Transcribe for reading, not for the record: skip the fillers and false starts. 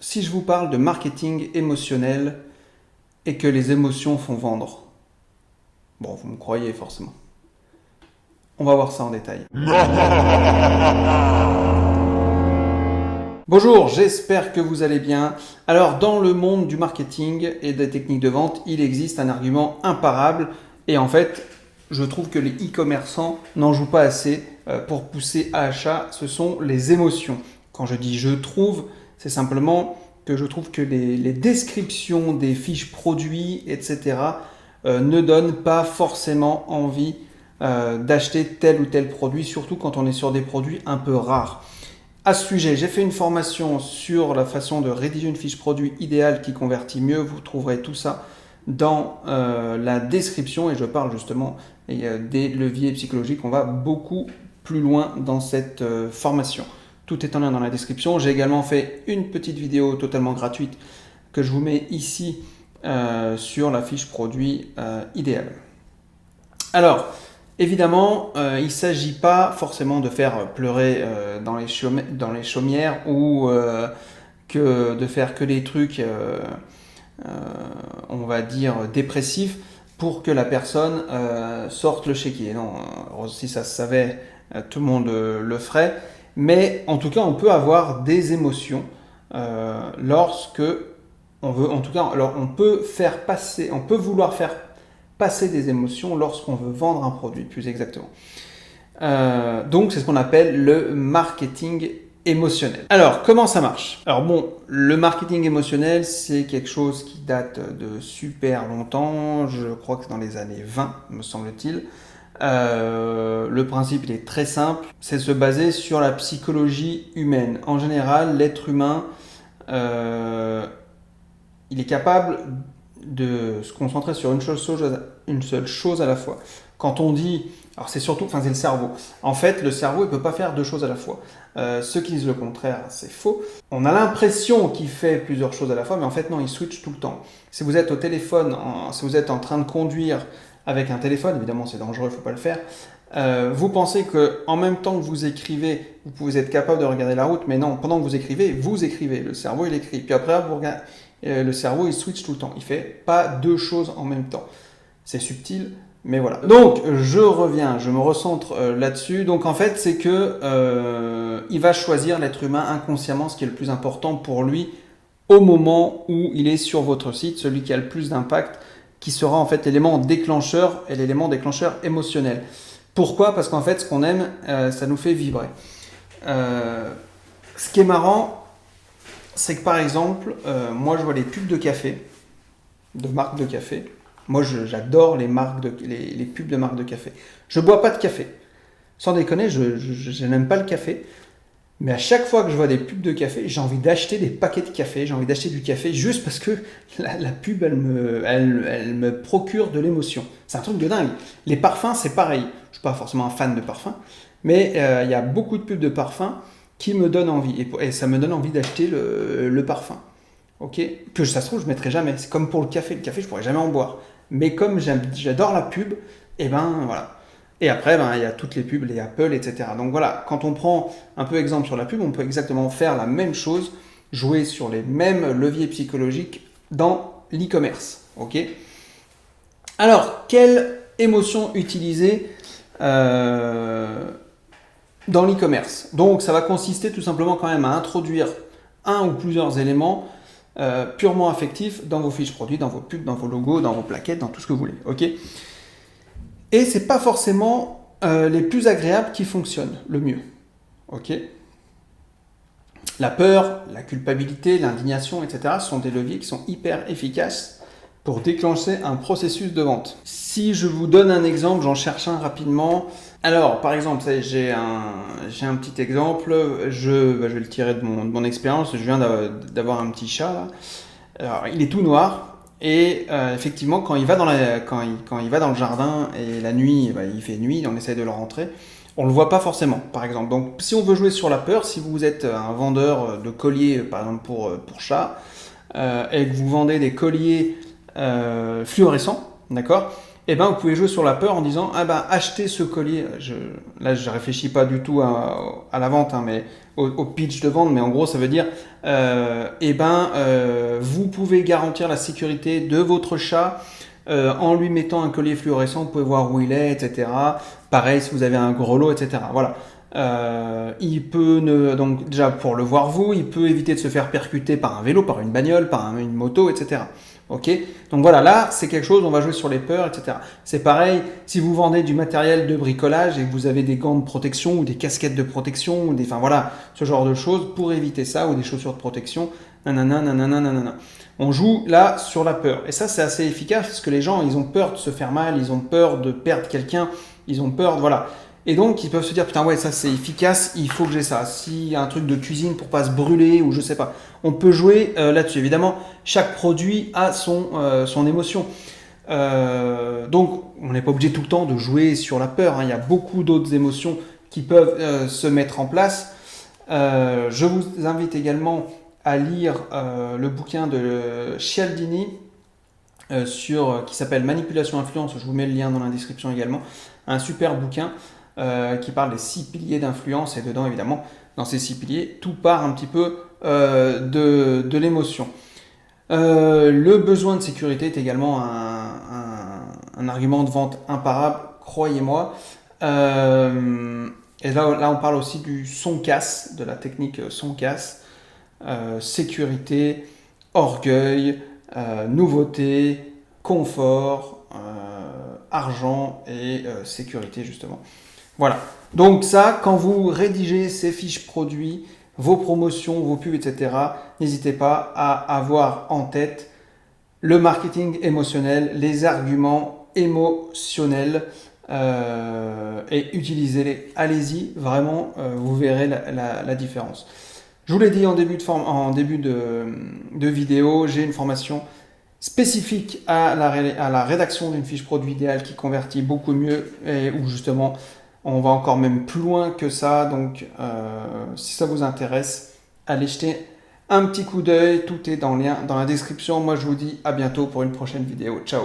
Si je vous parle de marketing émotionnel et que les émotions font vendre, bon, vous me croyez forcément. On va voir ça en détail. Bonjour, j'espère que vous allez bien. Alors, dans le monde du marketing et des techniques de vente, il existe un argument imparable et en fait, je trouve que les e-commerçants n'en jouent pas assez pour pousser à l'achat, ce sont les émotions. Quand je dis je trouve, c'est simplement que je trouve que les descriptions des fiches produits, etc., ne donnent pas forcément envie d'acheter tel ou tel produit, surtout quand on est sur des produits un peu rares. À ce sujet, j'ai fait une formation sur la façon de rédiger une fiche produit idéale qui convertit mieux. Vous trouverez tout ça dans la description et je parle justement des leviers psychologiques. On va beaucoup plus loin dans cette formation. Tout est en lien dans la description. J'ai également fait une petite vidéo totalement gratuite que je vous mets ici sur la fiche produit idéale. Alors, évidemment, il ne s'agit pas forcément de faire pleurer dans les chaumières ou que de faire que des trucs, on va dire, dépressifs pour que la personne sorte le chéquier. Non, si ça se savait, tout le monde le ferait. Mais en tout cas, on peut avoir des émotions lorsque on veut. En tout cas, alors on peut vouloir faire passer des émotions lorsqu'on veut vendre un produit, plus exactement. Donc, c'est ce qu'on appelle le marketing émotionnel. Alors, comment ça marche? Alors bon, le marketing émotionnel, c'est quelque chose qui date de super longtemps. Je crois que c'est dans les années 20, me semble-t-il. Le principe il est très simple, c'est de se baser sur la psychologie humaine. En général, l'être humain, il est capable de se concentrer sur une seule chose à la fois. Quand on dit, alors c'est le cerveau. En fait, le cerveau, il ne peut pas faire deux choses à la fois. Ceux qui disent le contraire, c'est faux. On a l'impression qu'il fait plusieurs choses à la fois, mais en fait, non, il switch tout le temps. Si vous êtes au téléphone, si vous êtes en train de conduire avec un téléphone, évidemment, c'est dangereux, il ne faut pas le faire. Vous pensez qu'en même temps que vous écrivez, vous êtes capable de regarder la route, mais non, pendant que vous écrivez, le cerveau, il écrit. Puis après, vous regardez. Le cerveau, il switch tout le temps. Il fait pas deux choses en même temps. C'est subtil, mais voilà. Donc, je reviens, je me recentre là-dessus. Donc, en fait, c'est que il va choisir l'être humain inconsciemment ce qui est le plus important pour lui au moment où il est sur votre site, celui qui a le plus d'impact, qui sera en fait l'élément déclencheur et l'élément déclencheur émotionnel. Pourquoi? Parce qu'en fait, ce qu'on aime, ça nous fait vibrer. Ce qui est marrant, c'est que par exemple, moi je vois les pubs de café, de marques de café. Moi j'adore les pubs de marques de café. Je bois pas de café. Sans déconner, je n'aime pas le café. Mais à chaque fois que je vois des pubs de café, j'ai envie d'acheter des paquets de café, j'ai envie d'acheter du café juste parce que la pub, elle me procure de l'émotion. C'est un truc de dingue. Les parfums, c'est pareil. Je ne suis pas forcément un fan de parfums, mais il y a beaucoup de pubs de parfums qui me donnent envie. Et ça me donne envie d'acheter le parfum. Ok, que ça se trouve, je ne mettrai jamais. C'est comme pour le café. Le café, je ne pourrais jamais en boire. Mais comme j'adore la pub, et ben voilà. Et après, il y a toutes les pubs, les Apple, etc. Donc voilà, quand on prend un peu exemple sur la pub, on peut exactement faire la même chose, jouer sur les mêmes leviers psychologiques dans l'e-commerce. Ok. Alors, quelle émotion utiliser dans l'e-commerce? Donc, ça va consister tout simplement quand même à introduire un ou plusieurs éléments purement affectifs dans vos fiches produits, dans vos pubs, dans vos logos, dans vos plaquettes, dans tout ce que vous voulez. Ok. Et c'est pas forcément les plus agréables qui fonctionnent le mieux. Ok. La peur, la culpabilité, l'indignation, etc. sont des leviers qui sont hyper efficaces pour déclencher un processus de vente. Si je vous donne un exemple, j'en cherche un rapidement. Alors, par exemple, j'ai un petit exemple. Je vais le tirer de mon expérience. Je viens d'avoir un petit chat là. Alors, il est tout noir. Et effectivement, quand il va dans le jardin et la nuit, il fait nuit, on essaie de le rentrer, on le voit pas forcément, par exemple. Donc, si on veut jouer sur la peur, si vous êtes un vendeur de colliers, par exemple pour chat, et que vous vendez des colliers fluorescents, d'accord, et ben vous pouvez jouer sur la peur en disant ah ben achetez ce colis. Là je réfléchis pas du tout à la vente, hein, mais au pitch de vente, mais en gros ça veut dire vous pouvez garantir la sécurité de votre chat en lui mettant un collier fluorescent, vous pouvez voir où il est, etc. Pareil si vous avez un grelot, etc. Voilà. Il peut donc déjà pour le voir vous, il peut éviter de se faire percuter par un vélo, par une bagnole, par une moto, etc. Ok, donc voilà, là c'est quelque chose, on va jouer sur les peurs, etc. C'est pareil, si vous vendez du matériel de bricolage et que vous avez des gants de protection ou des casquettes de protection, ou enfin voilà, ce genre de choses pour éviter ça, ou des chaussures de protection, nanana, nanana, nanana. On joue là sur la peur. Et ça c'est assez efficace parce que les gens ils ont peur de se faire mal, ils ont peur de perdre quelqu'un, ils ont peur, voilà. Et donc, ils peuvent se dire, putain, ouais, ça c'est efficace, il faut que j'ai ça. S'il y a un truc de cuisine pour pas se brûler ou je sais pas, on peut jouer là-dessus. Évidemment, chaque produit a son émotion. Donc, on n'est pas obligé tout le temps de jouer sur la peur, hein. Il y a beaucoup d'autres émotions qui peuvent se mettre en place. Je vous invite également à lire le bouquin de Cialdini qui s'appelle Manipulation Influence. Je vous mets le lien dans la description également. Un super bouquin. Qui parle des 6 piliers d'influence, et dedans évidemment dans ces 6 piliers tout part un petit peu de l'émotion. Le besoin de sécurité est également un argument de vente imparable, croyez-moi. Et là on parle aussi du son casse, de la technique son casse. Sécurité, orgueil, nouveauté, confort, argent et sécurité justement. Voilà. Donc ça, quand vous rédigez ces fiches produits, vos promotions, vos pubs, etc., n'hésitez pas à avoir en tête le marketing émotionnel, les arguments émotionnels et utilisez-les. Allez-y, vraiment, vous verrez la différence. Je vous l'ai dit en début de vidéo, j'ai une formation spécifique à la rédaction d'une fiche produit idéale qui convertit beaucoup mieux et où justement on va encore même plus loin que ça. Donc si ça vous intéresse, allez jeter un petit coup d'œil, tout est dans le lien dans la description. Moi je vous dis à bientôt pour une prochaine vidéo. Ciao.